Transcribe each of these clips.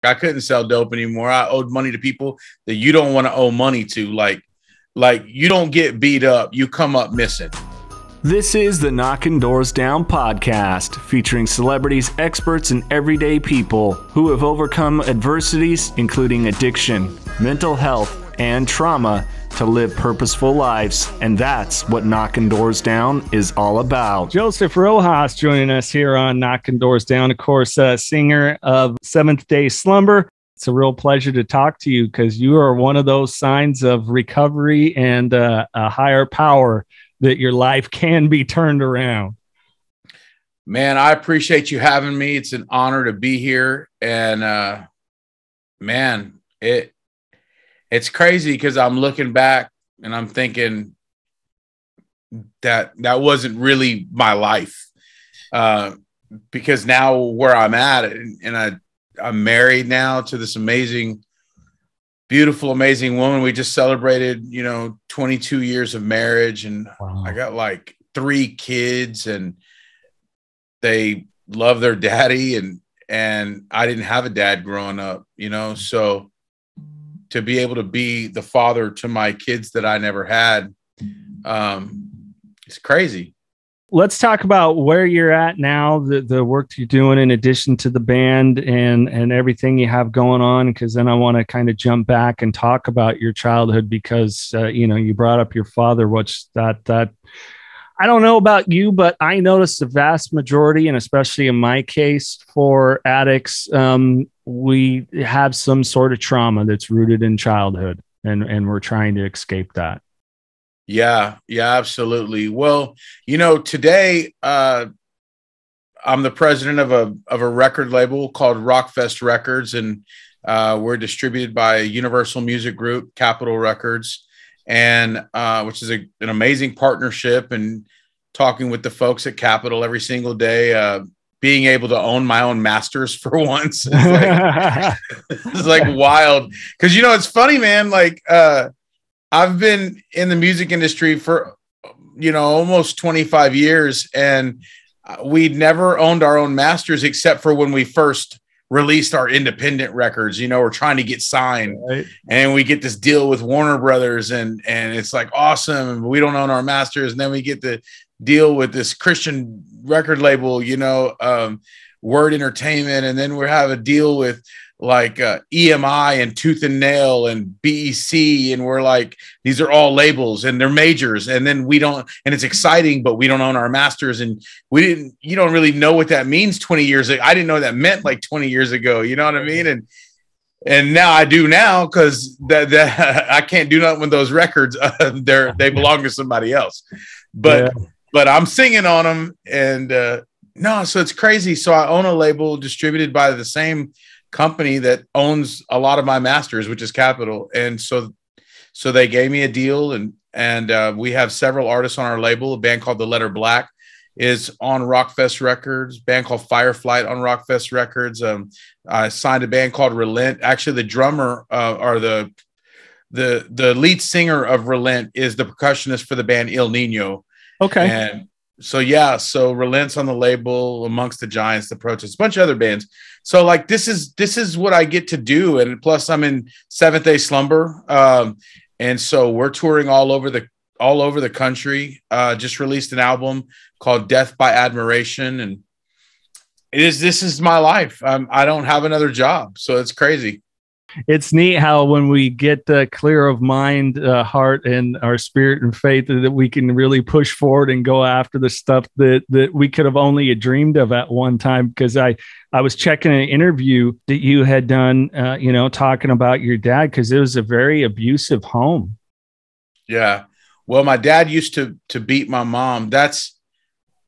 I couldn't sell dope anymore. I owed money to people that you don't want to owe money to. Like you don't get beat up, you come up missing. This is the Knocking Doors Down podcast, featuring celebrities, experts, and everyday people who have overcome adversities, including addiction, mental health, and trauma, to live purposeful lives. And that's what Knocking Doors Down is all about. Joseph Rojas joining us here on Knocking Doors Down, of course, singer of Seventh Day Slumber. It's a real pleasure to talk to you because you are one of those signs of recovery and a higher power that your life can be turned around. Man, I appreciate you having me. It's an honor to be here. And man, it's crazy because I'm looking back and I'm thinking that wasn't really my life. Because now where I'm at, and I'm married now to this amazing, beautiful, amazing woman. We just celebrated, 22 years of marriage, and wow. I got like 3 kids, and they love their daddy, and I didn't have a dad growing up, so to be able to be the father to my kids that I never had, it's crazy. Let's talk about where you're at now, the work you're doing in addition to the band and everything you have going on, because then I want to kind of jump back and talk about your childhood because, you brought up your father, which that I don't know about you, but I noticed the vast majority, and especially in my case for addicts, we have some sort of trauma that's rooted in childhood, and we're trying to escape that. Yeah, absolutely. Well, today I'm the president of a record label called Rockfest Records, and we're distributed by Universal Music Group, Capitol Records, and which is an amazing partnership. And talking with the folks at Capitol every single day, being able to own my own masters for once, it's like wild. Because it's funny, man. Like I've been in the music industry for, almost 25 years, and we'd never owned our own masters except for when we first released our independent records. We're trying to get signed, right, and we get this deal with Warner Brothers, and it's like awesome. We don't own our masters, and then we get the deal with this Christian record label, Word Entertainment, and then we have a deal with like EMI and Tooth and Nail and BEC, and we're like, these are all labels and they're majors, and then we don't, and it's exciting, but we don't own our masters, and you don't really know what that means 20 years ago. I didn't know what that meant like 20 years ago, you know what I mean? And now I do now, because that I can't do nothing with those records. They belong to somebody else, but I'm singing on them, and no, so it's crazy. So I own a label distributed by the same company that owns a lot of my masters, which is Capitol. And so they gave me a deal, and we have several artists on our label. A band called The Letter Black is on Rockfest Records, a band called Fireflight on Rockfest Records. I signed a band called Relent. Actually, the drummer or the lead singer of Relent is the percussionist for the band Il Nino. Okay. And so Relent's on the label, Amongst the Giants, The Protests, a bunch of other bands. So like this is what I get to do, and plus I'm in Seventh Day Slumber, and so we're touring all over the country. Just released an album called Death by Admiration, and this is my life. I don't have another job, so it's crazy. It's neat how when we get clear of mind, heart, and our spirit and faith, that we can really push forward and go after the stuff that we could have only dreamed of at one time. Because I was checking an interview that you had done, talking about your dad, because it was a very abusive home. Yeah. Well, my dad used to beat my mom. That's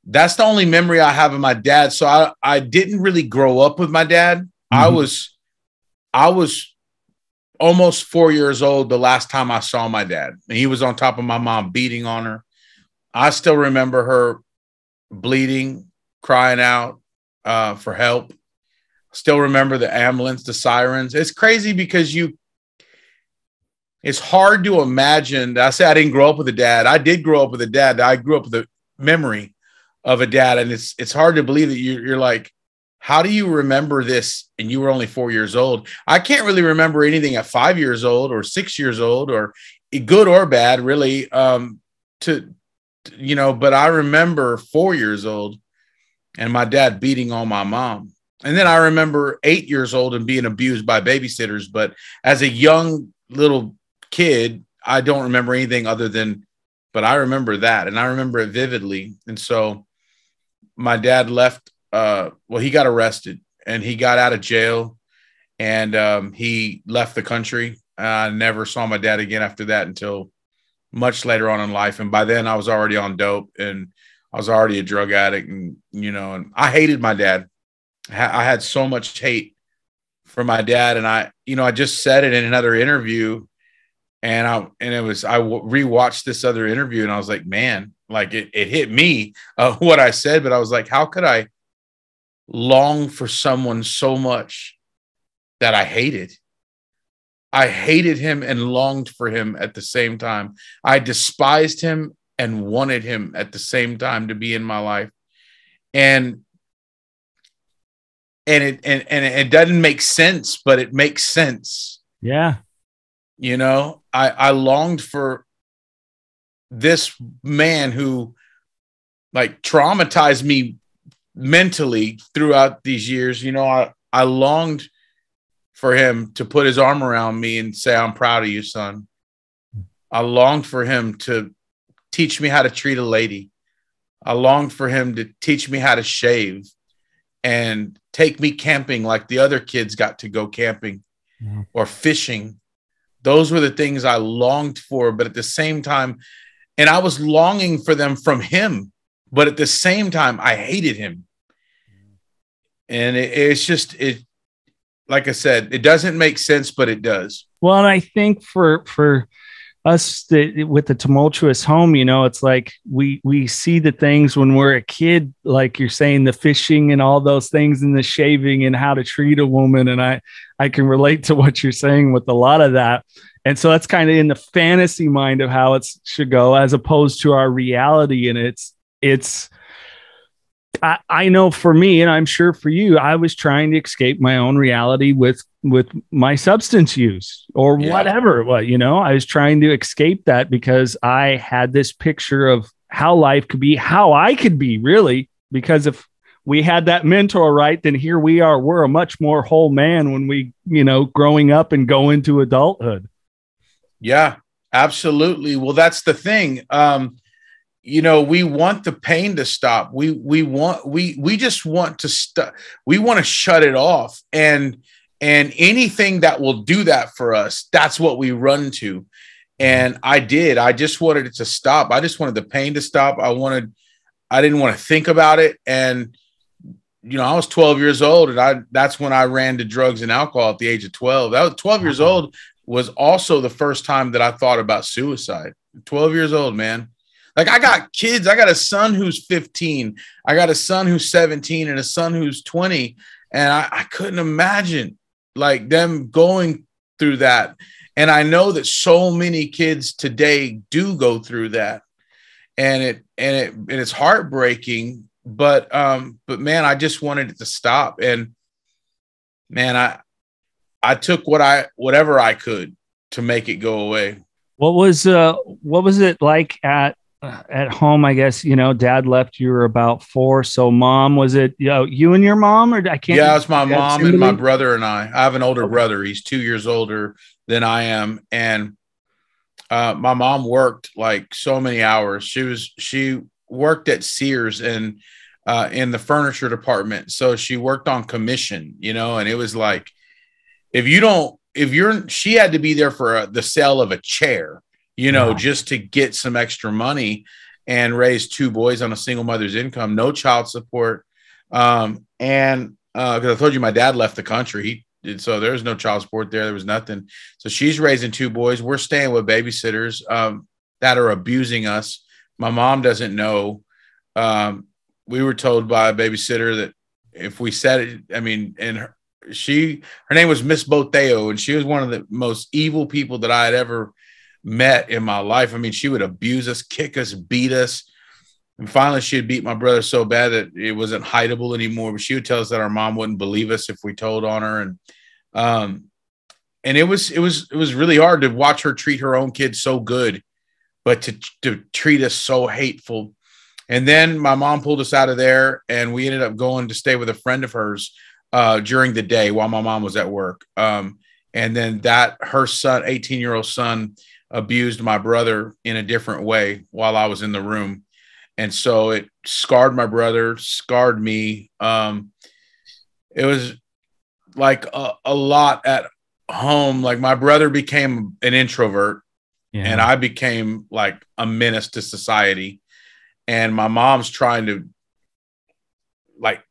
the only memory I have of my dad. So I didn't really grow up with my dad. Mm-hmm. I was almost 4 years old the last time I saw my dad, and he was on top of my mom, beating on her. I still remember her bleeding, crying out for help. Still remember the ambulance, the sirens. It's crazy because it's hard to imagine. I say I didn't grow up with a dad. I did grow up with a dad. I grew up with a memory of a dad, and it's hard to believe that you're like, how do you remember this? And you were only 4 years old. I can't really remember anything at 5 years old or 6 years old, or good or bad, really. But I remember 4 years old and my dad beating on my mom. And then I remember 8 years old and being abused by babysitters. But as a young little kid, I don't remember anything but I remember that, and I remember it vividly. And so my dad left. He got arrested and he got out of jail, and he left the country. I never saw my dad again after that until much later on in life. And by then I was already on dope and I was already a drug addict, and I hated my dad. I had so much hate for my dad. And I just said it in another interview, and I rewatched this other interview, and I was like, man, like it hit me what I said, but I was like, how could I long for someone so much that I hated? I hated him and longed for him at the same time. I despised him and wanted him at the same time to be in my life. And it doesn't make sense, but it makes sense. Yeah. I longed for this man who like traumatized me mentally throughout these years. I longed for him to put his arm around me and say, I'm proud of you, son. I longed for him to teach me how to treat a lady. I longed for him to teach me how to shave and take me camping like the other kids got to go camping or fishing. Those were the things I longed for, but at the same time, and I was longing for them from him, but at the same time, I hated him. And it's just, like I said, it doesn't make sense, but it does. Well, and I think for us with the tumultuous home, it's like we see the things when we're a kid, like you're saying, the fishing and all those things, and the shaving and how to treat a woman. And I can relate to what you're saying with a lot of that. And so that's kind of in the fantasy mind of how it should go, as opposed to our reality. And I know for me, and I'm sure for you, I was trying to escape my own reality with my substance use or whatever it was. I was trying to escape that because I had this picture of how life could be, how I could be, really, because if we had that mentor, right, then here we are. We're a much more whole man when we, growing up and go into adulthood. Yeah, absolutely. Well, that's the thing. We want the pain to stop. We just want to stop. We want to shut it off. And anything that will do that for us, that's what we run to. And I did. I just wanted it to stop. I just wanted the pain to stop. I didn't want to think about it. And, I was 12 years old, and that's when I ran to drugs and alcohol at the age of 12. That was 12 years old was also the first time that I thought about suicide. 12 years old, man. Like, I got kids. I got a son who's 15. I got a son who's 17 and a son who's 20. And I couldn't imagine like them going through that. And I know that so many kids today do go through that. And it's heartbreaking, but man, I just wanted it to stop. And man, I took whatever I could to make it go away. What was it like at home? I guess, dad left, you were about 4. So mom, was it, you and your mom, or I can't? Yeah, it's my mom and my brother and I have an older brother. He's 2 years older than I am. And my mom worked like so many hours. She worked at Sears and in the furniture department. So she worked on commission, and it was like, she had to be there for the sale of a chair, just to get some extra money and raise 2 boys on a single mother's income, no child support. And because I told you my dad left the country, so there was no child support there. There was nothing. So she's raising 2 boys. We're staying with babysitters that are abusing us. My mom doesn't know. We were told by a babysitter that if we said it, and her name was Miss Boteo, and she was one of the most evil people that I had ever met in my life. She would abuse us, kick us, beat us. And finally, she had beat my brother so bad that it wasn't hideable anymore. But she would tell us that our mom wouldn't believe us if we told on her. And it was really hard to watch her treat her own kids so good, but to treat us so hateful. And then my mom pulled us out of there, and we ended up going to stay with a friend of hers during the day while my mom was at work. And then her son, 18-year-old son, abused my brother in a different way while I was in the room. And so it scarred my brother, scarred me. It was like a lot at home. Like my brother became an introvert, and I became like a menace to society. And my mom's trying to like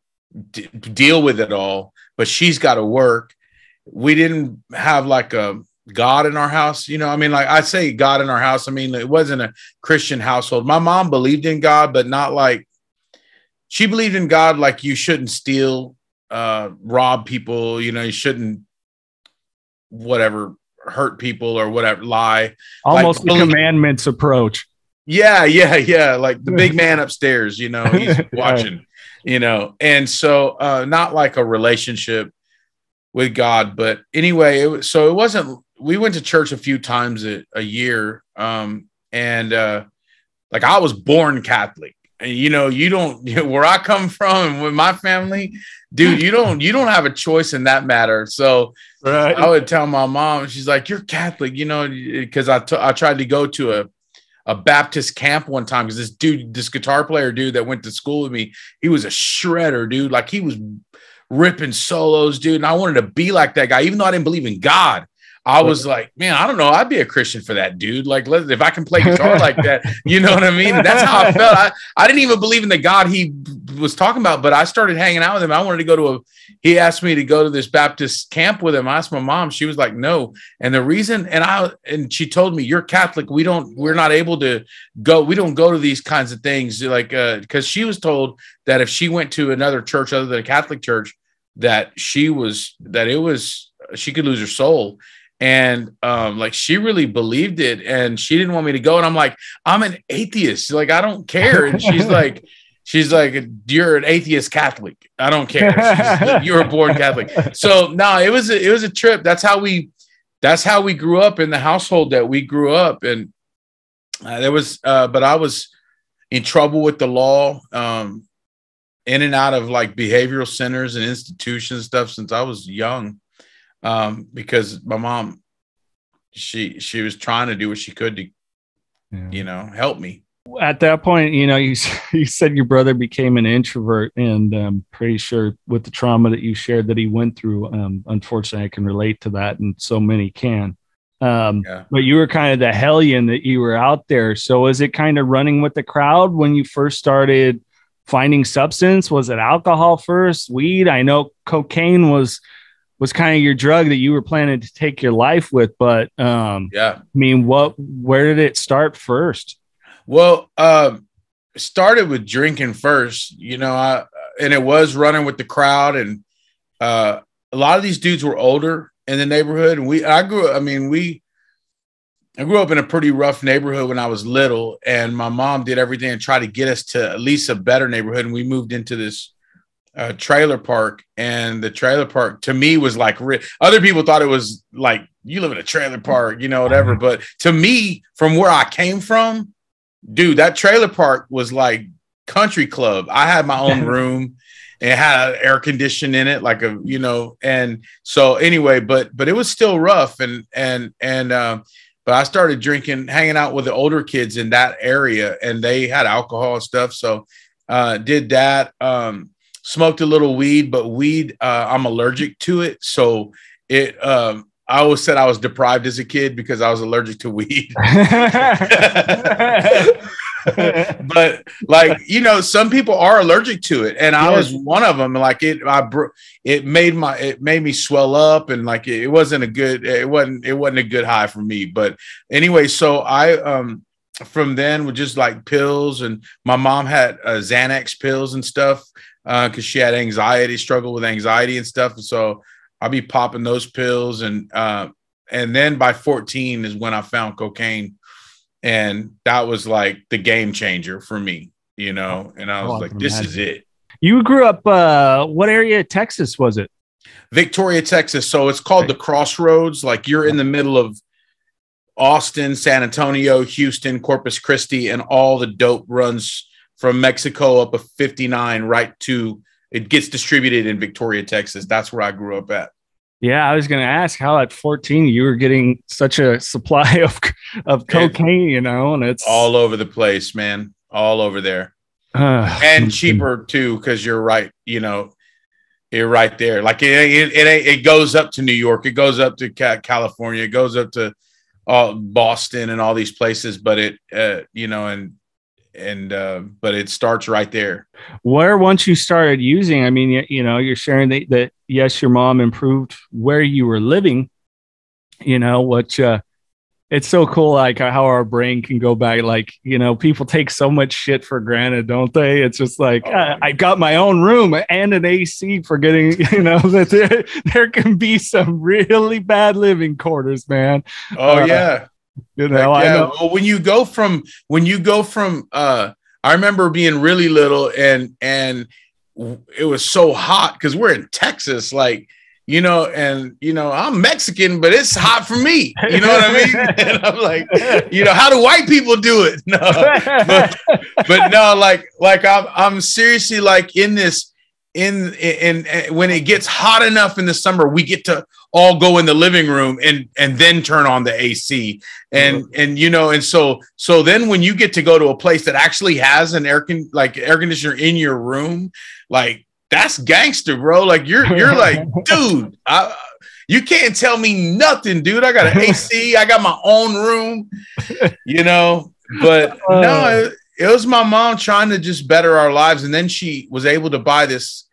deal with it all, but she's got to work. We didn't have like a God in our house. You know, I mean, like I say God in our house. I mean, it wasn't a Christian household. My mom believed in God, but not like she believed in God. Like you shouldn't steal, rob people, you know, you shouldn't, whatever, hurt people or whatever, lie. Almost like, the commandments approach. Yeah. Like the big man upstairs, you know, he's watching, you know, and so not like a relationship with God. But anyway, it wasn't, we went to church a few times a year. Like I was born Catholic, and you know, where I come from and with my family, dude, you don't have a choice in that matter. So right. I would tell my mom, she's like, you're Catholic, you know, because I tried to go to a Baptist camp one time because this guitar player dude that went to school with me, he was a shredder, dude. Like he was ripping solos, dude. And I wanted to be like that guy, even though I didn't believe in God. I was like, man, I don't know. I'd be a Christian for that dude. Like, if I can play guitar like that, you know what I mean? And that's how I felt. I didn't even believe in the God he was talking about, but I started hanging out with him. I wanted to go he asked me to go to this Baptist camp with him. I asked my mom, she was like, no. And the reason, and she told me, you're Catholic. We're not able to go. We don't go to these kinds of things. Like, cause she was told that if she went to another church other than a Catholic church, that she could lose her soul. And like she really believed it, and she didn't want me to go. And I'm like, I'm an atheist. Like, I don't care. And she's like, you're an atheist Catholic. I don't care. You were born Catholic. So no, it was a trip. That's how we grew up in the household that we grew up. And but I was in trouble with the law, in and out of like behavioral centers and institutions stuff since I was young. Because my mom, she was trying to do what she could to, you know, help me. At that point, you know, you said your brother became an introvert, and I'm pretty sure with the trauma that you shared that he went through, unfortunately, I can relate to that, and so many can. But you were kind of the hellion that you were out there. So was it kind of running with the crowd when you first started finding substance? Was it alcohol first, weed? I know cocaine was kind of your drug that you were planning to take your life with, but I mean, where did it start first? Well, started with drinking first, you know, and it was running with the crowd, and a lot of these dudes were older in the neighborhood, and I grew up in a pretty rough neighborhood when I was little, and my mom did everything to try to get us to at least a better neighborhood, and we moved into this trailer park, and the trailer park to me was like, other people thought it was like, you live in a trailer park, you know, whatever. But to me, from where I came from, dude, that trailer park was like country club. I had my own room, and it had air conditioning in it, like you know, and so anyway, but it was still rough. But I started drinking, hanging out with the older kids in that area, and they had alcohol and stuff. So did that. Smoked a little weed, but weed, I'm allergic to it. So I always said I was deprived as a kid because I was allergic to weed. But like, you know, some people are allergic to it, and I was one of them. Like it made me swell up, and like it wasn't a good high for me. But anyway, so I from then with just like pills, and my mom had Xanax pills and stuff. Because she had struggle with anxiety and stuff. And so I'll be popping those pills. And then by 14 is when I found cocaine. And that was like the game changer for me. and I was like, this is it. You grew up, what area of Texas was it? Victoria, Texas. So it's called the Crossroads. Like you're in the middle of Austin, San Antonio, Houston, Corpus Christi, and all the dope runs from Mexico up a 59 right to it gets distributed in Victoria, Texas. That's where I grew up at. Yeah, I was going to ask how at 14 you were getting such a supply of cocaine, and it's all over the place, man, all over there, and cheaper too, because you're right, you're right there. Like it goes up to New York, it goes up to California, it goes up to Boston and all these places, but it, but it starts right there. Where once you started using, I mean, you're sharing that yes, your mom improved where you were living, which it's so cool, like how our brain can go back. Like, people take so much shit for granted, don't they? It's just like, I got my own room and an AC, forgetting, that there can be some really bad living quarters, man. Oh, yeah. I know. Well, when you go from, I remember being really little and it was so hot because we're in Texas, like, I'm Mexican, but it's hot for me. You know what I mean? And I'm like, how do white people do it? No, but no, like I'm seriously like in this, in when it gets hot enough in the summer, we get to all go in the living room and then turn on the AC and so then when you get to go to a place that actually has an air conditioner in your room, like that's gangster, bro. Like you're like, dude, you can't tell me nothing, dude. I got an AC, I got my own room, but no, it was my mom trying to just better our lives. And then she was able to buy this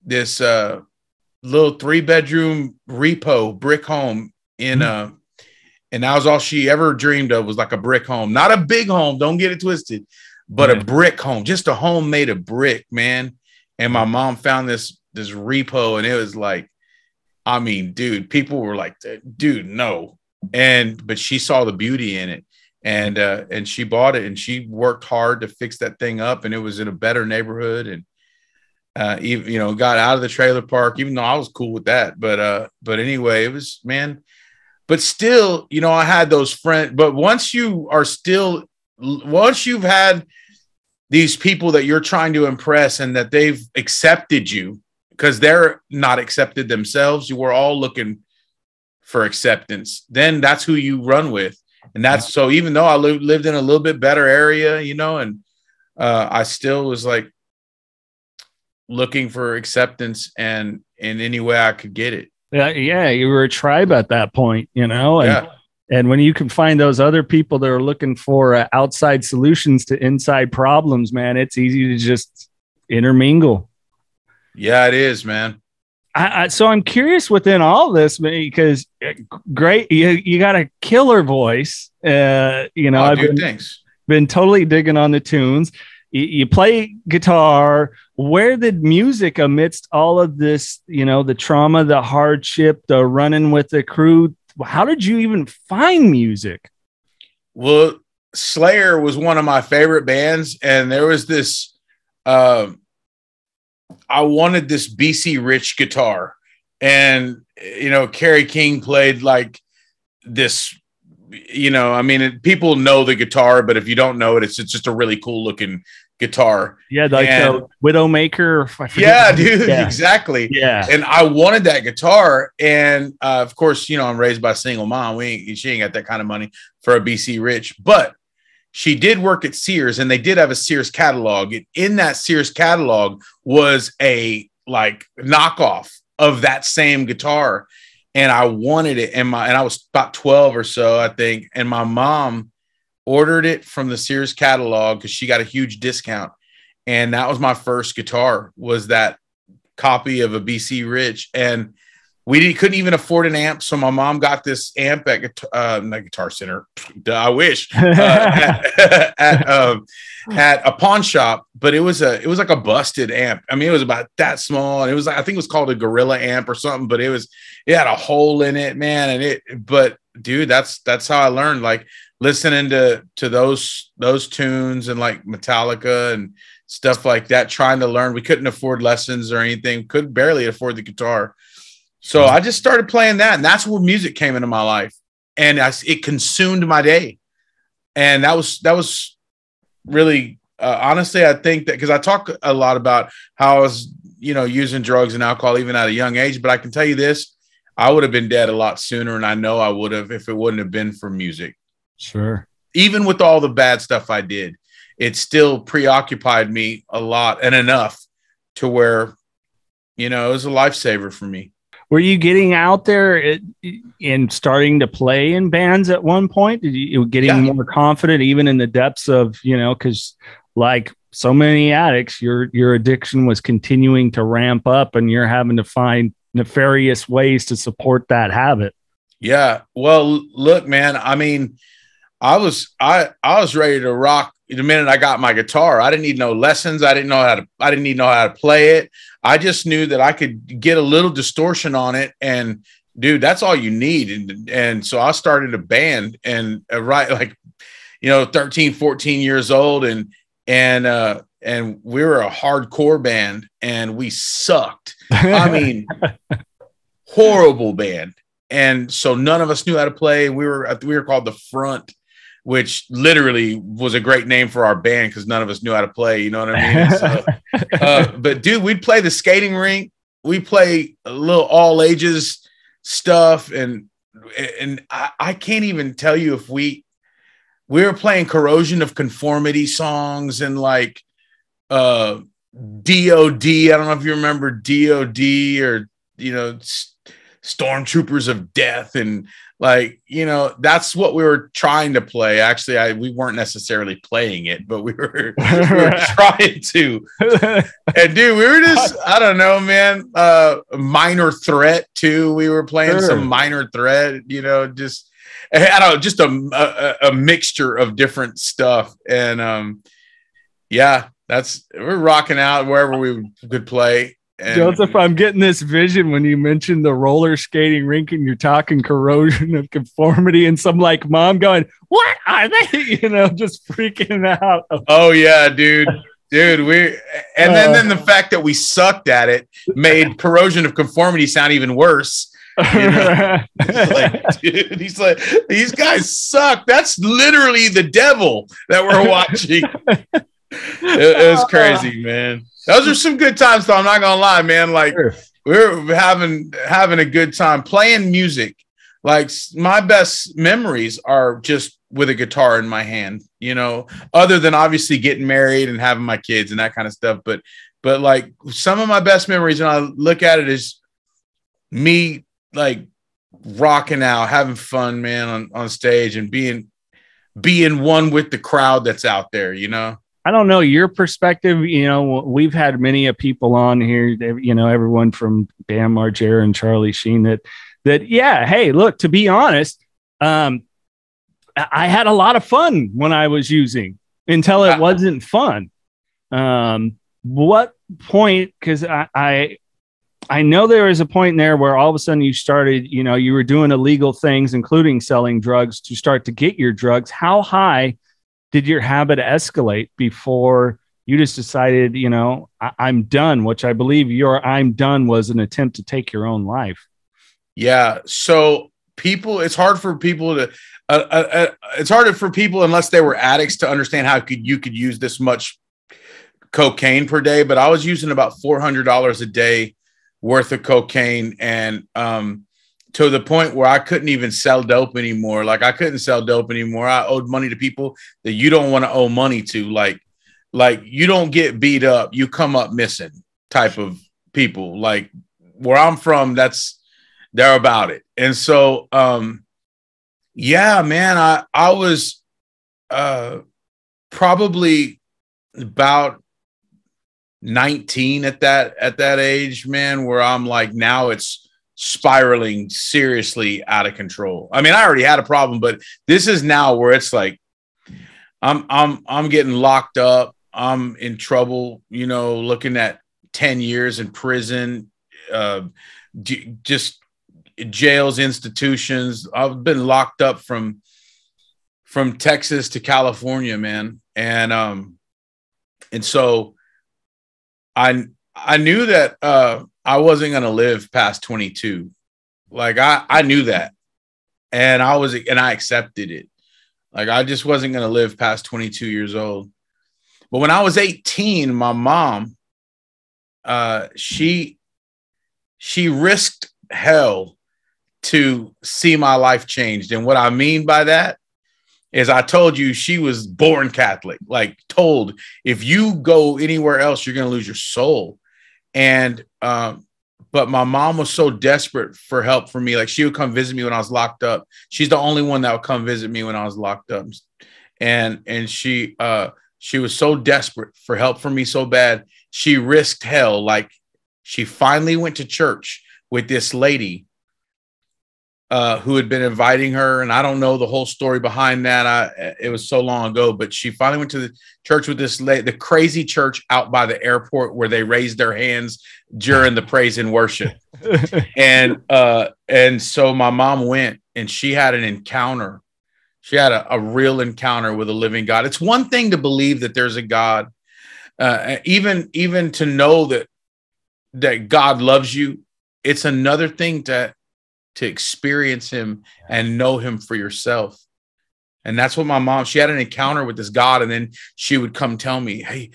little 3-bedroom repo brick home in and that was all she ever dreamed of, was like a brick home, not a big home, don't get it twisted, but a brick home, just a home made of brick, man. And my mom found this repo, and it was like, I mean, dude, people were like, dude, no. But she saw the beauty in it, and she bought it, and she worked hard to fix that thing up, and it was in a better neighborhood, and even got out of the trailer park, even though I was cool with that. But anyway, it was, man. But still, I had those friends. But once you've had these people that you're trying to impress and that they've accepted you because they're not accepted themselves, you were all looking for acceptance, then that's who you run with. And that's so even though I lived in a little bit better area, and I still was like looking for acceptance and in any way I could get it. Yeah, you were a tribe at that point, And when you can find those other people that are looking for outside solutions to inside problems, man, it's easy to just intermingle. Yeah, it is, man. So I'm curious within all this, because great, you got a killer voice. I've been totally digging on the tunes. You play guitar. Where did music, amidst all of this, the trauma, the hardship, the running with the crew, how did you even find music? Well, Slayer was one of my favorite bands, and there was this, I wanted this BC Rich guitar, and, Kerry King played like this, people know the guitar, but if you don't know it, it's just a really cool looking guitar. Yeah, like the Widowmaker. Yeah, dude, exactly. Yeah. And I wanted that guitar. And of course, I'm raised by a single mom. She ain't got that kind of money for a BC Rich, but she did work at Sears, and they did have a Sears catalog. And in that Sears catalog was a like knockoff of that same guitar. And I wanted it. And I was about 12 or so, I think. And my mom ordered it from the Sears catalog because she got a huge discount. And that was my first guitar, was that copy of a BC Rich. And we couldn't even afford an amp. So my mom got this amp at Guitar Center. I wish at a pawn shop, but it was like a busted amp. I mean, it was about that small, and it was, I think it was called a Gorilla amp or something, but it had a hole in it, man. But dude, that's how I learned. Like listening to those tunes and like Metallica and stuff like that, trying to learn. We couldn't afford lessons or anything, could barely afford the guitar. So I just started playing that, and that's where music came into my life, and it consumed my day. And that was really, honestly, I think that because I talk a lot about how I was, using drugs and alcohol even at a young age, but I can tell you this, I would have been dead a lot sooner, and I know I would have if it wouldn't have been for music. Sure. Even with all the bad stuff I did, it still preoccupied me a lot and enough to where, it was a lifesaver for me. Were you getting out there and starting to play in bands at one point? Did you getting more confident even in the depths of, because like so many addicts, your addiction was continuing to ramp up and you're having to find nefarious ways to support that habit? Yeah. Well, look, man, I mean, I was ready to rock the minute I got my guitar. I didn't need no lessons. I didn't need to know how to play it. I just knew that I could get a little distortion on it, and dude, that's all you need. And so I started a band, and 13, 14 years old, and we were a hardcore band, and we sucked. I mean, horrible band. And so none of us knew how to play. We were called The Front, which literally was a great name for our band because none of us knew how to play. You know what I mean? So, but dude, we'd play the skating rink. We play a little all ages stuff. And I can't even tell you if we were playing Corrosion of Conformity songs and like D.O.D. I don't know if you remember D.O.D. or, Stormtroopers of Death, and like, that's what we were trying to play. Actually, we weren't necessarily playing it, but we were trying to. And dude, we were just, I don't know, man, Minor Threat too. We were playing some Minor Threat, just a mixture of different stuff. And we're rocking out wherever we could play. And Joseph, I'm getting this vision when you mentioned the roller skating rink and you're talking Corrosion of Conformity and some like mom going, "What are they?" Just freaking out. Oh yeah, dude. Then the fact that we sucked at it made Corrosion of Conformity sound even worse. Dude, he's like, these guys suck. That's literally the devil that we're watching. It was crazy, man. Those are some good times, though. I'm not gonna lie, man. Like, we're having a good time playing music. Like, my best memories are just with a guitar in my hand, other than obviously getting married and having my kids and that kind of stuff. But like, some of my best memories when I look at it is me like rocking out, having fun, man, on stage and being one with the crowd that's out there, I don't know your perspective. We've had many people on here, everyone from Bam Margera and Charlie Sheen hey, look, to be honest, I had a lot of fun when I was using until it wasn't fun. What point? Because I know there was a point in there where all of a sudden you started, you were doing illegal things, including selling drugs to start to get your drugs. How high did your habit escalate before you just decided, I'm done, which I believe your I'm done was an attempt to take your own life? Yeah. So it's hard for people to, it's harder for people unless they were addicts to understand how you could use this much cocaine per day. But I was using about $400 a day worth of cocaine. And, to the point where I couldn't even sell dope anymore. Like, I couldn't sell dope anymore. I owed money to people that you don't want to owe money to. Like you don't get beat up, you come up missing type of people. Like, where I'm from, they're about it. And so, yeah, man, I was probably about 19 at that age, man, where I'm like, now it's spiraling seriously out of control. I mean, I already had a problem, but this is now where it's like I'm getting locked up. I'm in trouble, looking at 10 years in prison, just jails, institutions. I've been locked up from from Texas to California, man. And so I knew that I wasn't going to live past 22. Like I knew that. And I accepted it. Like I just wasn't going to live past 22 years old. But when I was 18, my mom, she risked hell to see my life changed. And what I mean by that is I told you she was born Catholic, like told if you go anywhere else, you're going to lose your soul. And, but my mom was so desperate for help for me. Like she would come visit me when I was locked up. She's the only one that would come visit me when I was locked up. And she was so desperate for help for me so bad. She risked hell. Like she finally went to church with this lady who had been inviting her. And I don't know the whole story behind that. It was so long ago, but she finally went to the church with this lady, the crazy church out by the airport where they raised their hands during the praise and worship. And so my mom went and she had an encounter. She had a real encounter with a living God. It's one thing to believe that there's a God, even to know that God loves you. It's another thing to experience him and know him for yourself. And that's what my mom, she had an encounter with this God. And then she would come tell me, hey,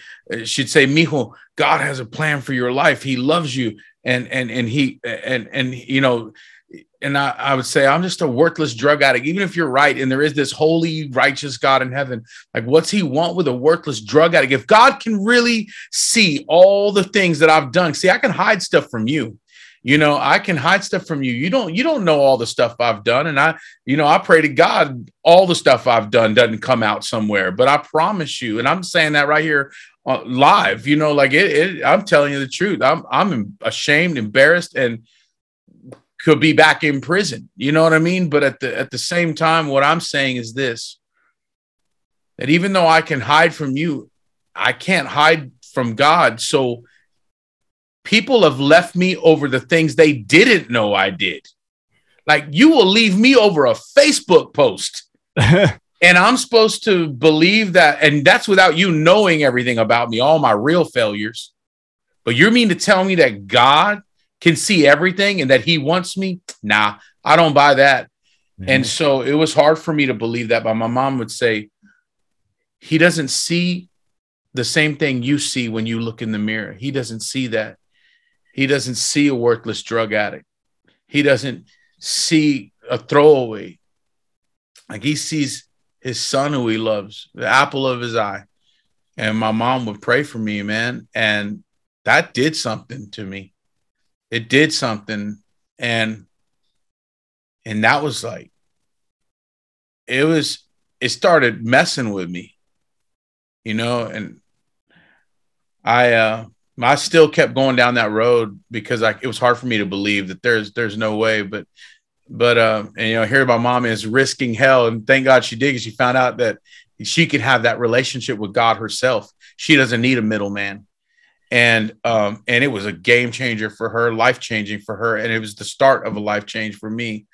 she'd say, mijo, God has a plan for your life. He loves you. And you know, and I would say, I'm just a worthless drug addict, even if you're right. And there is this holy, righteous God in heaven. Like, what's he want with a worthless drug addict? If God can really see all the things that I've done, see, I can hide stuff from you. You know, I can hide stuff from you. You don't know all the stuff I've done. And I pray to God, all the stuff I've done doesn't come out somewhere, but I promise you, and I'm saying that right here live, you know, like I'm telling you the truth. I'm ashamed, embarrassed, and could be back in prison. You know what I mean? But at the same time, what I'm saying is this, that even though I can hide from you, I can't hide from God. So people have left me over the things they didn't know I did. Like, you will leave me over a Facebook post. And I'm supposed to believe that. And that's without you knowing everything about me, all my real failures. But you mean to tell me that God can see everything and that he wants me? Nah, I don't buy that. Mm-hmm. And so it was hard for me to believe that. But my mom would say, he doesn't see the same thing you see when you look in the mirror. He doesn't see that. He doesn't see a worthless drug addict. He doesn't see a throwaway. Like, he sees his son who he loves, the apple of his eye. And my mom would pray for me, man. And that did something to me. It did something. And that was like, it started messing with me, you know, and I still kept going down that road because it was hard for me to believe that there's no way, but and, you know, here my mom is risking hell, and thank God she did, because she found out that she could have that relationship with God herself. She doesn't need a middleman. And it was a game changer for her, life changing for her. And it was the start of a life change for me.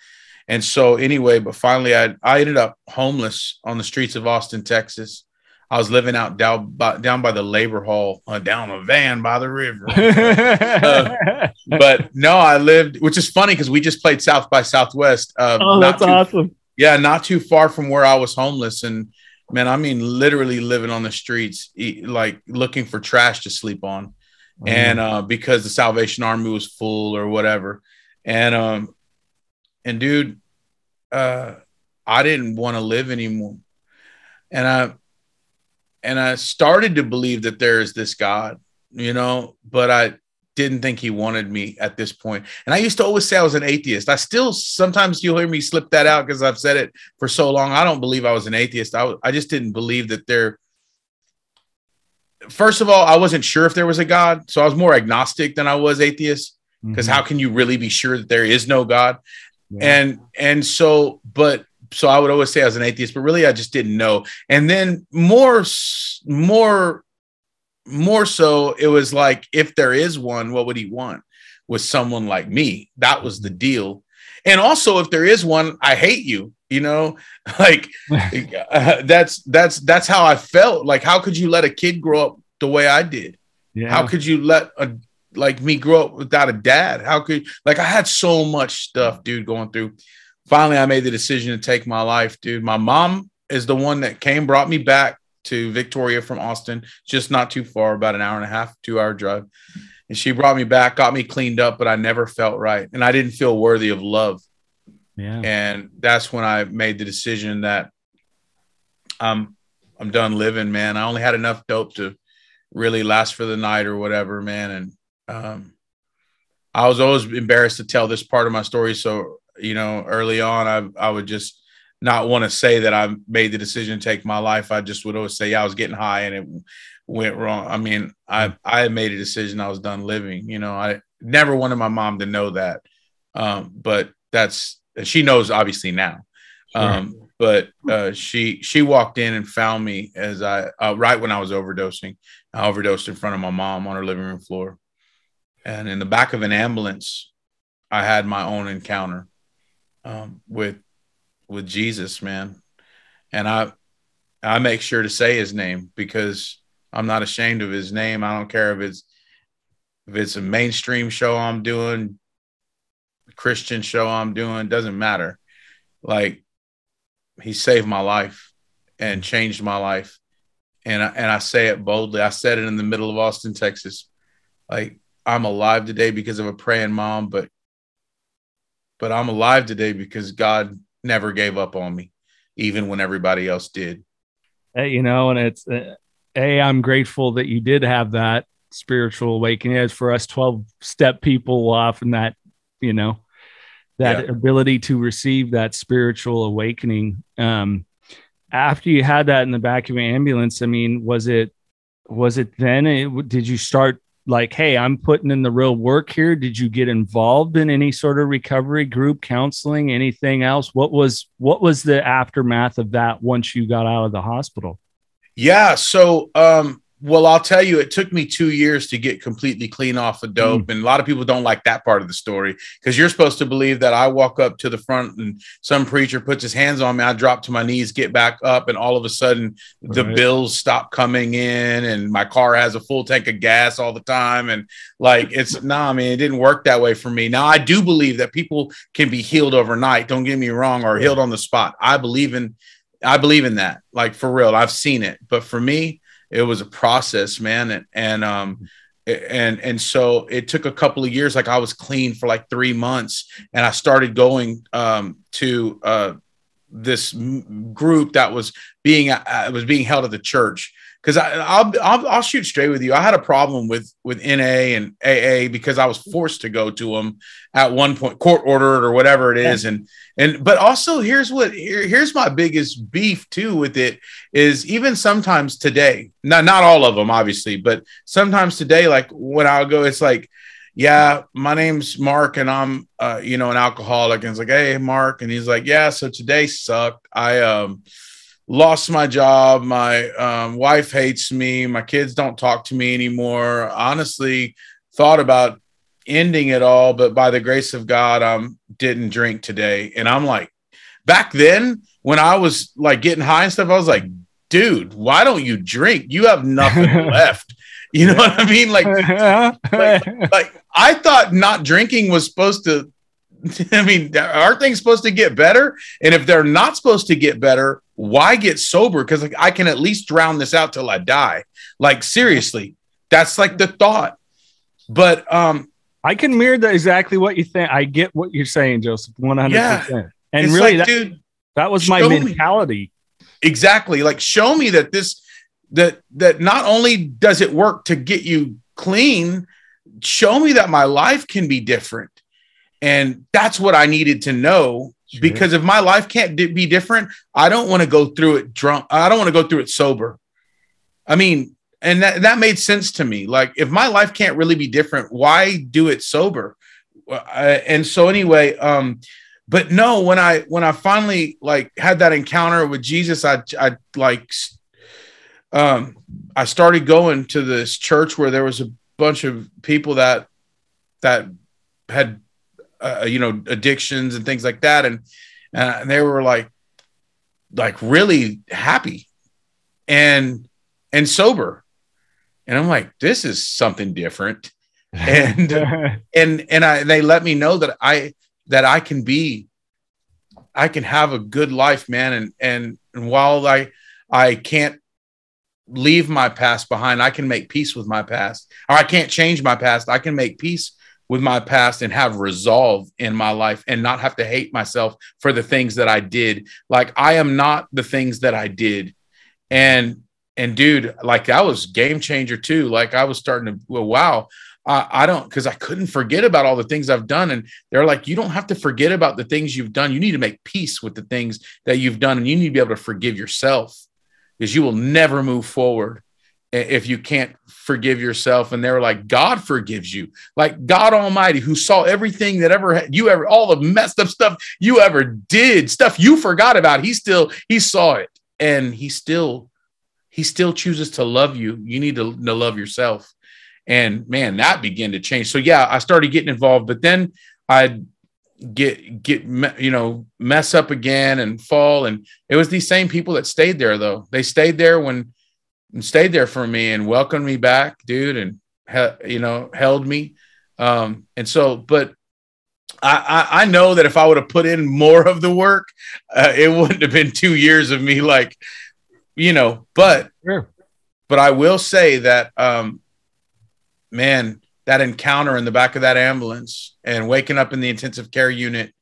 And so anyway, but finally I ended up homeless on the streets of Austin, Texas. I was living out down by the labor hall, down a van by the river. But no, I lived, which is funny because we just played South by Southwest. That's awesome. Yeah, not too far from where I was homeless. And man, I mean, literally living on the streets, like looking for trash to sleep on. Mm-hmm. And because the Salvation Army was full or whatever. And dude, I didn't want to live anymore. And I started to believe that there is this God, you know, but I didn't think he wanted me at this point. And I used to always say I was an atheist. I still, sometimes you'll hear me slip that out because I've said it for so long. I don't believe I was an atheist. I just didn't believe that first of all, I wasn't sure if there was a God. So I was more agnostic than I was atheist, because how can you really be sure that there is no God? Yeah. So I would always say I was an atheist, but really I just didn't know. And then more so, it was like, if there is one, what would he want with someone like me? That was the deal. And also, if there is one, I hate you, like that's how I felt. Like, how could you let a kid grow up the way I did? Yeah. How could you let like me grow up without a dad? How could, like, I had so much stuff, dude, going through. Finally, I made the decision to take my life, dude. My mom is the one that brought me back to Victoria from Austin, just not too far, about an hour and a half, 2-hour drive. And she brought me back, got me cleaned up, but I never felt right. And I didn't feel worthy of love. Yeah. And that's when I made the decision that I'm done living, man. I only had enough dope to really last for the night or whatever, man. And I was always embarrassed to tell this part of my story. So, early on, I would just not want to say that I made the decision to take my life. I just would always say, yeah, I was getting high and it went wrong. I mean, I made a decision. I was done living. I never wanted my mom to know that. But she knows obviously now. Sure. But she walked in and found me as right when I was overdosing. I overdosed in front of my mom on her living room floor. And in the back of an ambulance, I had my own encounter with Jesus, man. And I make sure to say his name because I'm not ashamed of his name. I don't care if it's a mainstream show I'm doing, Christian show I'm doing, doesn't matter. Like, he saved my life and changed my life. And I say it boldly. I said it in the middle of Austin, Texas. Like, I'm alive today because of a praying mom, but I'm alive today because God never gave up on me, even when everybody else did. And it's I'm grateful that you did have that spiritual awakening. As for us 12-step people, often that, ability to receive that spiritual awakening. After you had that in the back of an ambulance, I mean, was it then? Did you start like, hey, I'm putting in the real work here? Did you get involved in any sort of recovery group, counseling, anything else? What was the aftermath of that once you got out of the hospital? Yeah. So, well, I'll tell you, it took me 2 years to get completely clean off of dope. And a lot of people don't like that part of the story because you're supposed to believe that I walk up to the front and some preacher puts his hands on me. I drop to my knees, get back up. And all of a sudden the bills stop coming in and my car has a full tank of gas all the time. And like, it didn't work that way for me. Now, I do believe that people can be healed overnight. Don't get me wrong, or healed on the spot. I believe in that, like, for real. I've seen it. But for me, it was a process, man. And so it took a couple of years. Like, I was clean for like 3 months and I started going to this group that was being held at the church. Cause I'll shoot straight with you. I had a problem with NA and AA because I was forced to go to them at one point, court ordered or whatever it is. But also here's my biggest beef too with it is even sometimes today, not all of them obviously, but sometimes today, like when I'll go, it's like, yeah, my name's Mark and I'm, an alcoholic. And it's like, hey, Mark. And he's like, yeah, so today sucked. I, lost my job. My wife hates me. My kids don't talk to me anymore. Honestly, thought about ending it all, but by the grace of God, didn't drink today. And I'm like, back then when I was like getting high and stuff, I was like, dude, why don't you drink? You have nothing left. You know what I mean? Like I thought not drinking was supposed to, are things supposed to get better? And if they're not supposed to get better, why get sober? Because like, I can at least drown this out till I die. Like, seriously, that's like the thought. But I can mirror exactly what you think. I get what you're saying, Joseph, 100%. Yeah. And it's really, like, dude, that was my mentality. Exactly. Like, show me that that not only does it work to get you clean, show me that my life can be different. And that's what I needed to know. Sure. Because if my life can't be different, I don't want to go through it drunk. I don't want to go through it sober. I mean, and that made sense to me. Like, if my life can't really be different, why do it sober? And so anyway, but no, when I finally like had that encounter with Jesus, I started going to this church where there was a bunch of people that had addictions and things like that. And they were like really happy and sober. And I'm like, this is something different. And they let me know that I can have a good life, man. And while I can't leave my past behind, I can make peace with my past, or I can't change my past. I can make peace with my past and have resolve in my life and not have to hate myself for the things that I did. Like, I am not the things that I did. And dude, like, that was game changer too. Like, I was starting to, well, wow, I don't, because I couldn't forget about all the things I've done. And they're like, you don't have to forget about the things you've done. You need to make peace with the things that you've done. And you need to be able to forgive yourself, because you will never move forward if you can't forgive yourself. And they were like, God forgives you. Like, God Almighty, who saw everything that all the messed up stuff you ever did, stuff you forgot about. He saw it, and he still chooses to love you. You need to love yourself. And man, that began to change. So yeah, I started getting involved, but then I'd mess up again and fall. And it was these same people that stayed there, though. They stayed there stayed there for me and welcomed me back, dude. And, held me. And so, but I know that if I would have put in more of the work, it wouldn't have been 2 years of me, like, but, sure. But I will say that, man, that encounter in the back of that ambulance and waking up in the intensive care unit.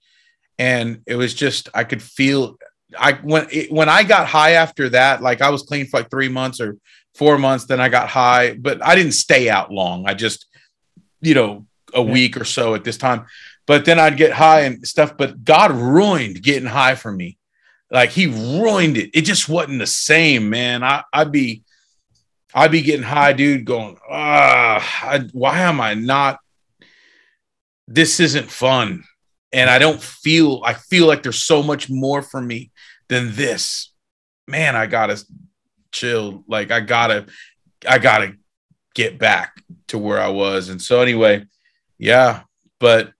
And it was just, I could feel when I got high after that, like, I was clean for like 3 months or 4 months. Then I got high, but I didn't stay out long. I just, a week or so at this time, but then I'd get high and stuff, but God ruined getting high for me. Like, he ruined it. It just wasn't the same, man. I'd be getting high, dude, going, why am I not? This isn't fun. And I feel like there's so much more for me than this. Man, I gotta chill. Like, I gotta get back to where I was. And so anyway, yeah, but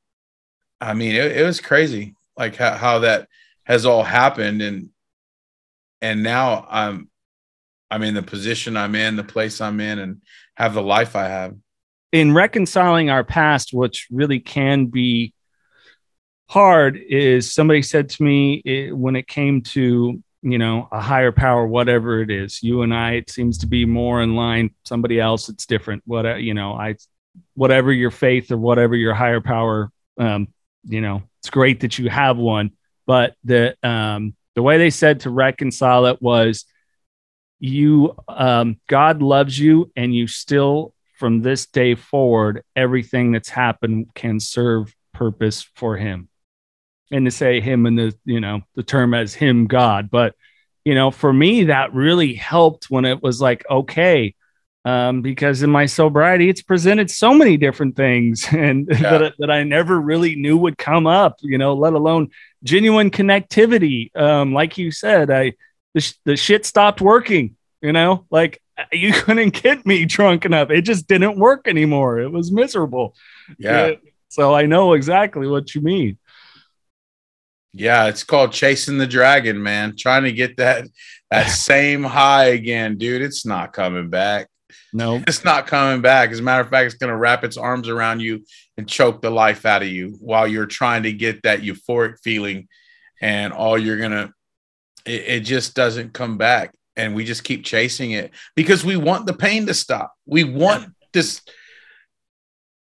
I mean, it was crazy, like how that has all happened. And now I'm in the position I'm in, the place I'm in, and have the life I have. In reconciling our past, which really can be hard, is somebody said to me, when it came to, a higher power, whatever it is, you and I, it seems to be more in line. Somebody else, it's different. Whatever your faith or whatever your higher power, it's great that you have one. But the way they said to reconcile it was, God loves you, and you still, from this day forward, everything that's happened can serve purpose for him. And to say him in the term as him, God. But, for me, that really helped when it was like, okay, because in my sobriety, it's presented so many different things and that I never really knew would come up, let alone genuine connectivity. Like you said, the shit stopped working, like, you couldn't get me drunk enough. It just didn't work anymore. It was miserable. Yeah. So I know exactly what you mean. Yeah. It's called chasing the dragon, man. Trying to get that same high again, dude. It's not coming back. No, it's not coming back. As a matter of fact, it's going to wrap its arms around you and choke the life out of you while you're trying to get that euphoric feeling. And all you're going to, it just doesn't come back. And we just keep chasing it because we want the pain to stop. We want this.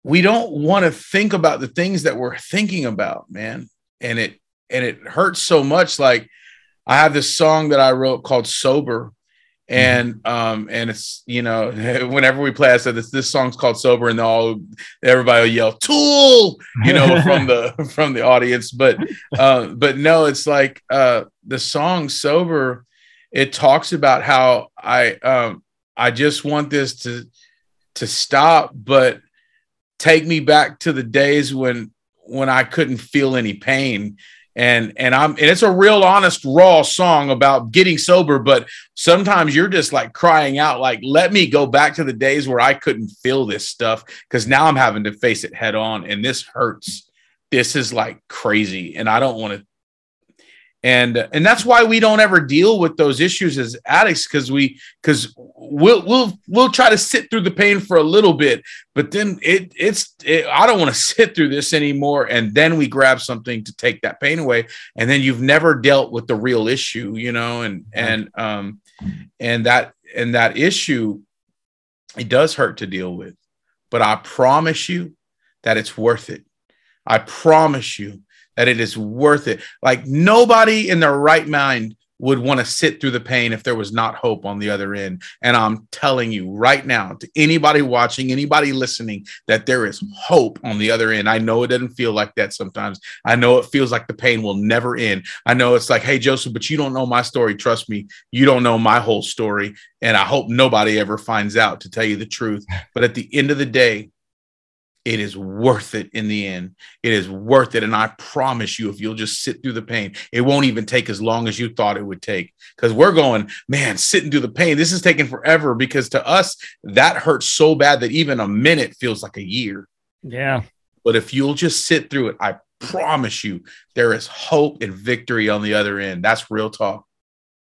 We don't want to think about the things that we're thinking about, man. And it hurts so much. Like, I have this song that I wrote called Sober. And it's, whenever we play, I said this song's called Sober, and everybody will yell Tool, from the audience. But no, it's like, the song Sober, it talks about how I just want this to stop, but take me back to the days when I couldn't feel any pain. And it's a real honest, raw song about getting sober. But sometimes you're just like crying out, like, let me go back to the days where I couldn't feel this stuff, because now I'm having to face it head on. And this hurts. this is like crazy, and I don't want to. And that's why we don't ever deal with those issues as addicts, because we'll try to sit through the pain for a little bit, but then I don't want to sit through this anymore, and then we grab something to take that pain away, and then you've never dealt with the real issue, and that issue, it does hurt to deal with, but I promise you that it's worth it. I promise you that it is worth it. Like, nobody in their right mind would want to sit through the pain if there was not hope on the other end. And I'm telling you right now, to anybody watching, anybody listening, that there is hope on the other end. I know it doesn't feel like that sometimes. I know it feels like the pain will never end. I know it's like, hey, Joseph, but you don't know my story. Trust me, you don't know my whole story. And I hope nobody ever finds out, to tell you the truth. But at the end of the day, it is worth it in the end. It is worth it. And I promise you, if you'll just sit through the pain, it won't even take as long as you thought it would take. Because we're going, man, sitting through the pain, this is taking forever, because to us, that hurts so bad that even a minute feels like a year. Yeah. But if you'll just sit through it, I promise you, there is hope and victory on the other end. That's real talk.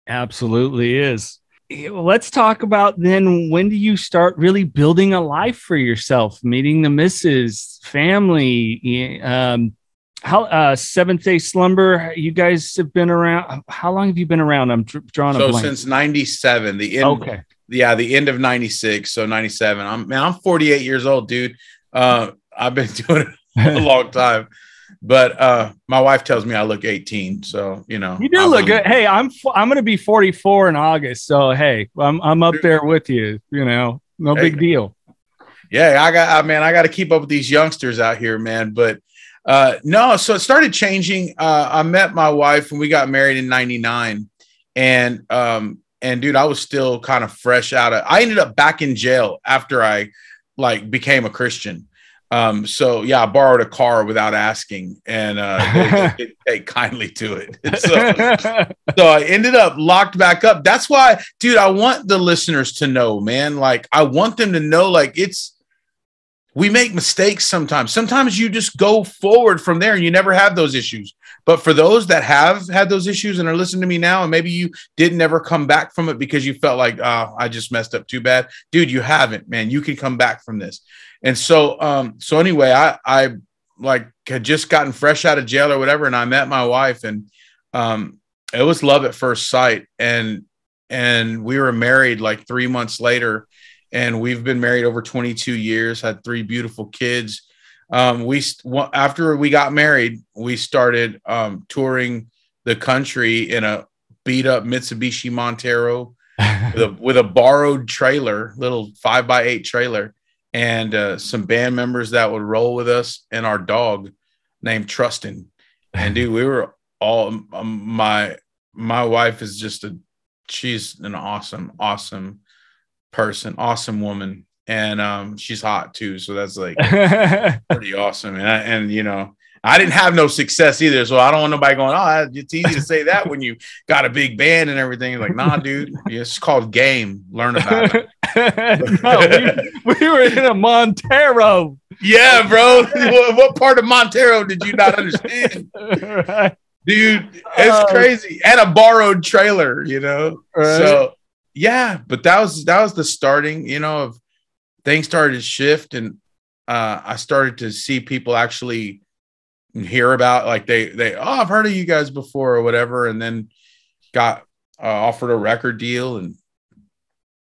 Absolutely is. Let's talk about then, when do you start really building a life for yourself, meeting the missus, family, Seventh Day Slumber? You guys have been around. How long have you been around? I'm drawing a blank. Since 97, the end. Okay. Yeah. The end of 96. So 97. I'm 48 years old, dude. I've been doing it a long time. But my wife tells me I look 18, so you do look good. Hey, I'm going to be 44 in August, so hey, I'm up there with you. No big deal. Yeah, I got to keep up with these youngsters out here, man. But no, so it started changing. I met my wife when we got married in 99, and dude, I was still kind of fresh out of. I ended up back in jail after I became a Christian. So yeah, I borrowed a car without asking, and they didn't take kindly to it. So I ended up locked back up. That's why, dude, I want the listeners to know, man. I want them to know, we make mistakes sometimes. Sometimes you just go forward from there and you never have those issues. But for those that have had those issues and are listening to me now, and maybe you didn't ever come back from it because you felt like, oh, I just messed up too bad. Dude, you haven't, man. You can come back from this. And so anyway, I had just gotten fresh out of jail or whatever. And I met my wife, and it was love at first sight. And we were married 3 months later, and we've been married over 22 years, had 3 beautiful kids. After we got married, we started touring the country in a beat up Mitsubishi Montero with a borrowed trailer, little 5x8 trailer. And some band members that would roll with us, and our dog named Trustin. And dude, we were all my wife is she's an awesome person, awesome woman, and she's hot too. So that's pretty awesome. And I didn't have no success either, so I don't want nobody going, oh, it's easy to say that when you got a big band and everything. Nah, dude, it's called game. Learn about it. No, we were in a Montero. Yeah, bro. What part of Montero did you not understand? Right. Dude, it's crazy. And a borrowed trailer, Right. So yeah, but that was the starting, of things started to shift, and I started to see people actually hear about, I've heard of you guys before or whatever, and then got offered a record deal, and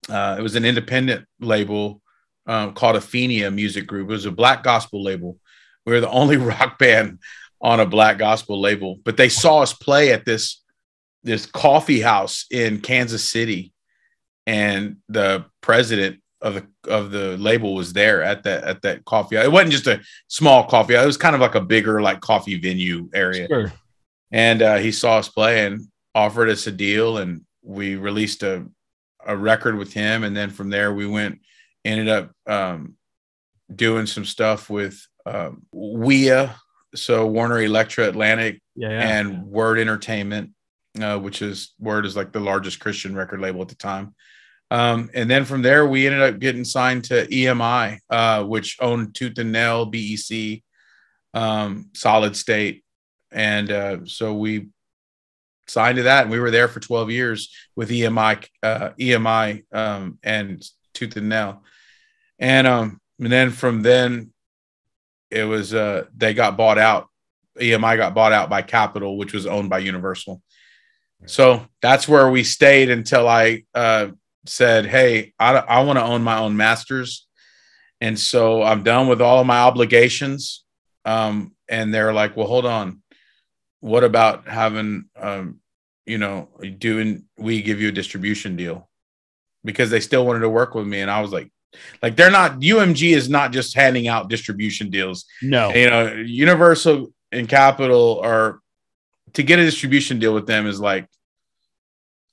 it was an independent label called Athenia Music Group. It was a black gospel label. We were the only rock band on a black gospel label, but they saw us play at this coffee house in Kansas City, and the president of the label was there at that coffee. It wasn't just a small coffee. It was kind of like a bigger coffee venue area. Sure. And he saw us play and offered us a deal, and we released a record with him. And then from there we ended up doing some stuff with WEA, so Warner Electra Atlantic, and Word Entertainment, which is Word is the largest Christian record label at the time. And then from there, we ended up getting signed to EMI, which owned Tooth and Nail, BEC, Solid State. And so we signed to that, and we were there for 12 years with EMI, and tooth and nail. And then from then it was, they got bought out. EMI got bought out by Capitol, which was owned by Universal. So that's where we stayed until I said, hey, I want to own my own masters. And so I'm done with all of my obligations. And they're like, well, hold on. What about having, we give you a distribution deal? Because they still wanted to work with me. And I was like, they're not, UMG is not just handing out distribution deals. No. Universal and Capitol are, to get a distribution deal with them is like,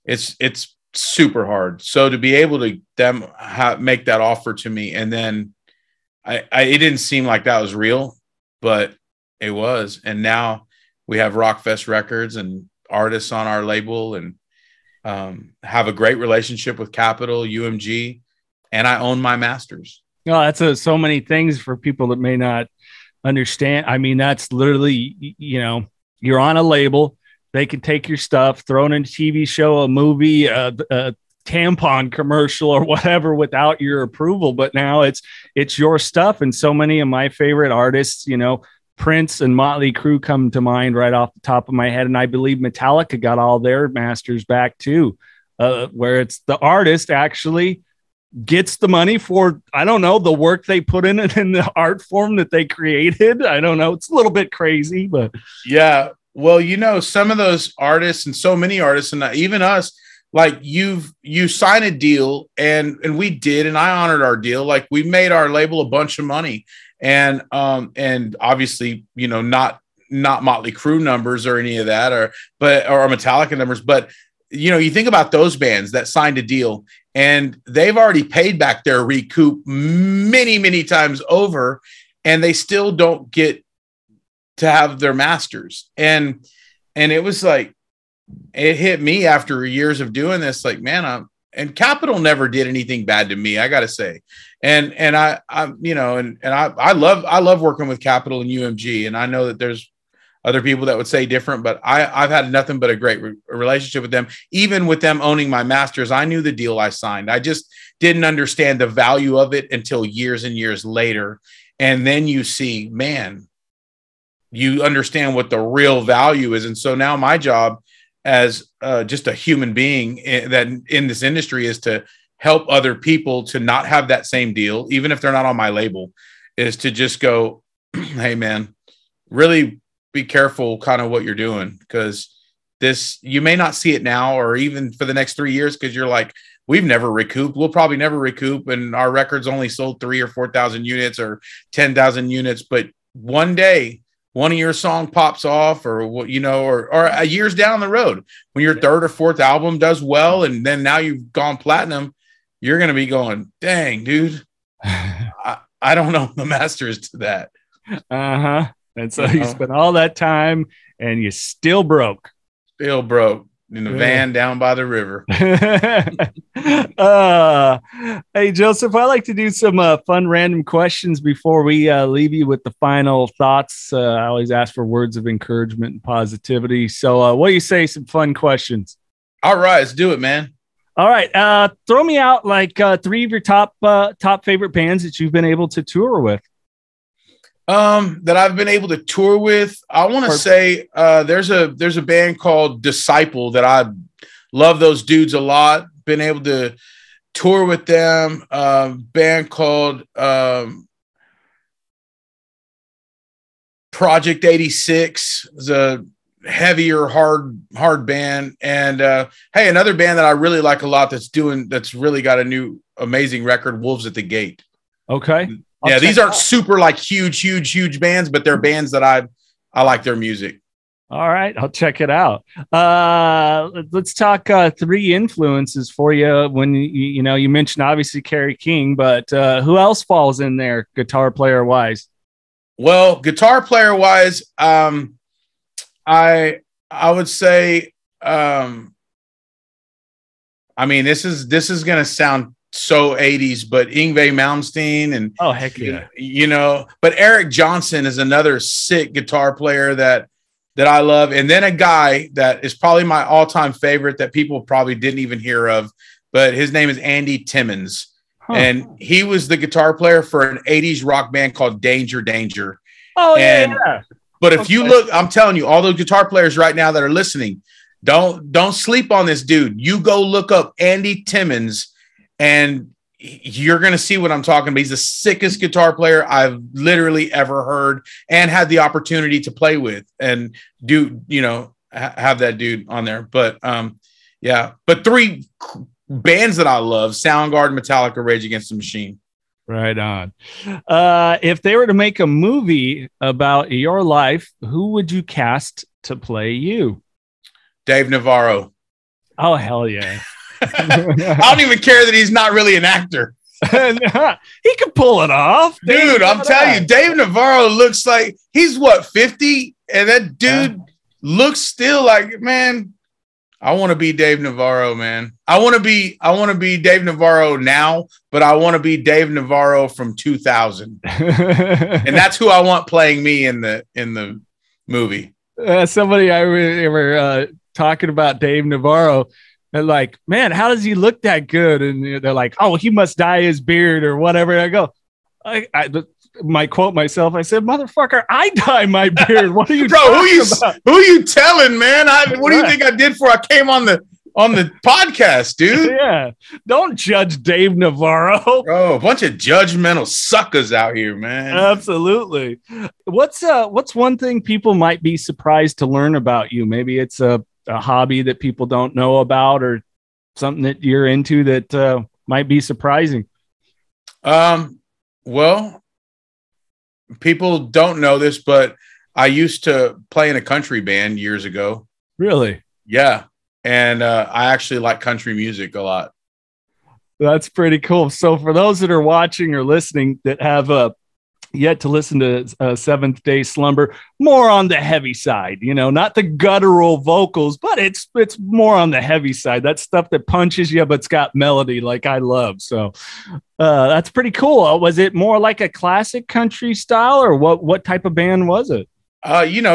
it's super hard. So to be able to make that offer to me, and then it didn't seem like that was real, but it was. And now we have Rockfest Records and artists on our label, and have a great relationship with Capitol, UMG, and I own my masters. No, that's so many things for people that may not understand. I mean, that's literally, you're on a label. They can take your stuff, throw it in a TV show, a movie, a tampon commercial or whatever without your approval. But now it's your stuff. And so many of my favorite artists, Prince and Motley Crue come to mind right off the top of my head. And I believe Metallica got all their masters back too, where it's the artist actually gets the money for, I don't know, the work they put in it in the art form that they created. I don't know. It's a little bit crazy, but yeah. Well, some of those artists, and so many artists, and even us, like you sign a deal, and we did, and I honored our deal. Like, we made our label a bunch of money, and obviously, not Motley Crue numbers or any of that, or Metallica numbers, but you think about those bands that signed a deal, and they've already paid back their recoup many, many times over, and they still don't get to have their masters. And it was like, it hit me after years of doing this, like, man, and Capitol never did anything bad to me, I gotta say. And I love working with Capitol and UMG. And I know that there's other people that would say different, but I've had nothing but a great relationship with them. Even with them owning my masters, I knew the deal I signed. I just didn't understand the value of it until years and years later. And then you see, man, you understand what the real value is. And so now my job as just a human being that in this industry is to help other people to not have that same deal, even if they're not on my label, is to just go, hey man, really be careful kind of what you're doing. Because you may not see it now or even for the next 3 years, because you're like, we've never recouped. We'll probably never recoup. And our records only sold 3,000 or 4,000 units or 10,000 units. But one day, one of your song pops off, or a years down the road, when your third or fourth album does well, and then now you've gone platinum, you're going to be going, dang, dude, I don't know the masters to that. And so you spent all that time and you still broke. In the van down by the river. Hey, Joseph, I like to do some fun random questions before we leave you with the final thoughts. I always ask for words of encouragement and positivity. So what do you say? Some fun questions. All right, let's do it, man. All right. Throw me out like 3 of your top favorite bands that you've been able to tour with. That I've been able to tour with. I want to say there's a band called Disciple that I love those dudes a lot. Been able to tour with them. Band called Project 86 is a heavier, hard band. And hey, another band that I really like a lot that's really got a new amazing record, Wolves at the Gate. Okay. Yeah, these aren't super like huge bands, but they're bands that I like their music. All right, I'll check it out. Let's talk 3 influences for you. When you mentioned obviously Kerry King, but who else falls in there guitar player wise? Well, guitar player wise, I would say, I mean, this is going to sound so 80s, but Yngwie Malmsteen and oh heck yeah, but Eric Johnson is another sick guitar player that I love. And then a guy that is probably my all-time favorite that people probably didn't even hear of, but his name is Andy Timmons. Huh. And he was the guitar player for an 80s rock band called Danger Danger. Oh, yeah. But if you look, I'm telling you, all those guitar players right now that are listening, don't sleep on this dude. You go look up Andy Timmons and you're going to see what I'm talking about. He's the sickest guitar player I've literally ever heard and had the opportunity to play with and have that dude on there. But but three bands that I love: Soundgarden, Metallica, Rage Against the Machine. Right on. If they were to make a movie about your life, who would you cast to play you? Dave Navarro. Oh, hell yeah. I don't even care that he's not really an actor. He can pull it off. Dude, I'm telling you, Dave Navarro looks like he's 50? And that dude looks still like, man, I want to be Dave Navarro, man. I want to be Dave Navarro now, but I want to be Dave Navarro from 2000. And that's who I want playing me in the movie. Somebody I were talking about Dave Navarro. And like, man, how does he look that good? And they're like, oh, he must dye his beard or whatever. And I go, I might quote myself. I said, motherfucker, I dye my beard. What are you talking about? Who you telling, man? What do you think I did before I came on the podcast, dude? Yeah. Don't judge Dave Navarro. Oh, a bunch of judgmental suckers out here, man. Absolutely. What's one thing people might be surprised to learn about you? Maybe it's a hobby that people don't know about or something that you're into that might be surprising. Well, people don't know this, but I used to play in a country band years ago. Really? Yeah. And I actually like country music a lot. That's pretty cool. So for those that are watching or listening that have yet to listen to Seventh Day Slumber, more on the heavy side, not the guttural vocals, but it's more on the heavy side. That stuff that punches you, but it's got melody like I love. So that's pretty cool. Was it more like a classic country style or what type of band was it?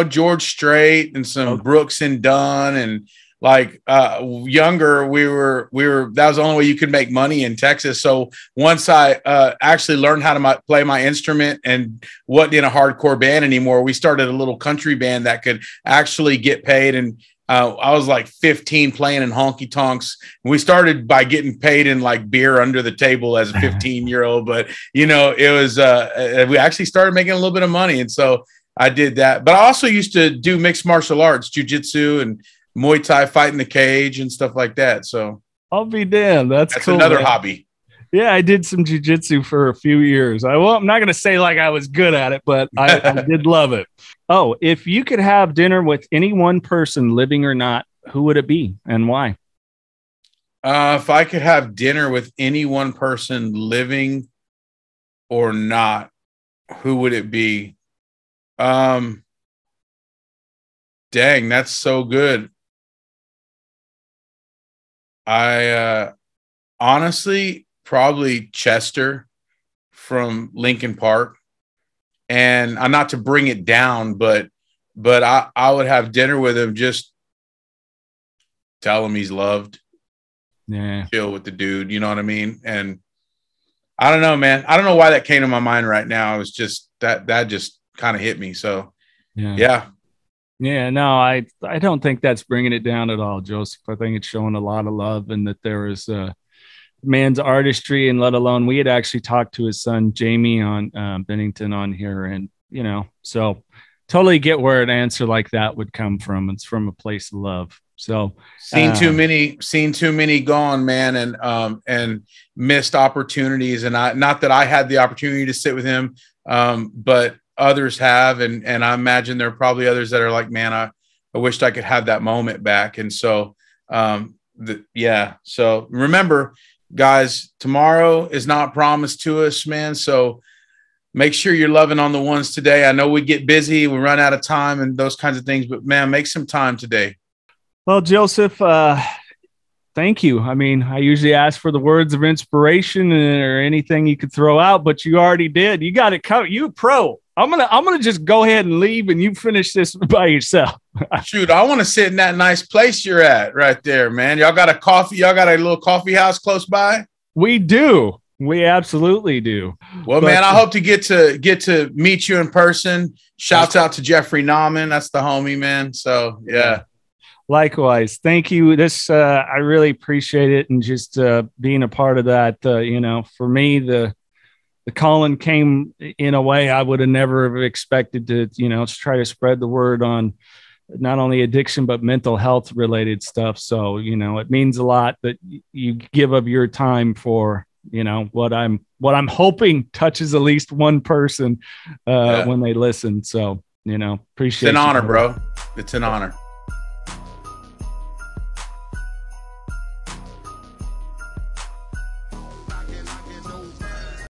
George Strait and some Brooks and Dunn and like younger we were that was the only way you could make money in Texas. So once I actually learned how to play my instrument and wasn't in a hardcore band anymore, we started a little country band that could actually get paid. And I was like 15 playing in honky tonks. We started by getting paid in like beer under the table as a 15-year-old, but it was we actually started making a little bit of money. And so I did that. But I also used to do mixed martial arts, jiu-jitsu and Muay Thai, fight in the cage and stuff like that. So I'll be damned. That's cool, another man. hobby. Yeah, I did some jiu-jitsu for a few years. I'm not going to say like I was good at it, but I did love it. Oh, if you could have dinner with any one person, living or not, who would it be and why? If I could have dinner with any one person, living or not, who would it be? Dang, that's so good. I honestly probably Chester from Linkin Park, and not to bring it down, but I would have dinner with him, just tell him he's loved. Yeah, chill with the dude, you know what I mean? And I don't know, man. I don't know why that came to my mind right now. It was just that just kind of hit me. So yeah. Yeah, no, I don't think that's bringing it down at all, Joseph. I think it's showing a lot of love and that there is man's artistry, and let alone we had actually talked to his son, Jamie, on Bennington on here. And, so totally get where an answer like that would come from. It's from a place of love. So seen too many gone, man, and missed opportunities. And not that I had the opportunity to sit with him, but others have, and I imagine there are probably others that are like, man, I wished I could have that moment back. And so, so remember, guys, tomorrow is not promised to us, man. So make sure you're loving on the ones today. I know we get busy, we run out of time and those kinds of things, but man, make some time today. Well, Joseph, thank you. I mean, I usually ask for the words of inspiration or anything you could throw out, but you already did. You got it covered. You pro. I'm gonna just go ahead and leave, and you finish this by yourself. Shoot, I want to sit in that nice place you're at right there, man. Y'all got a coffee? Y'all got a little coffee house close by? We do. We absolutely do. Well, man, I hope to get to meet you in person. Shouts out to Jeffrey Nauman. That's the homie, man. So yeah. Likewise. Thank you. I really appreciate it. And just being a part of that, for me, the calling came in a way I would have never have expected to, try to spread the word on not only addiction, but mental health related stuff. So, it means a lot that you give of your time for, what I'm hoping touches at least one person when they listen. So, appreciate it. It's an honor, bro. It's an honor.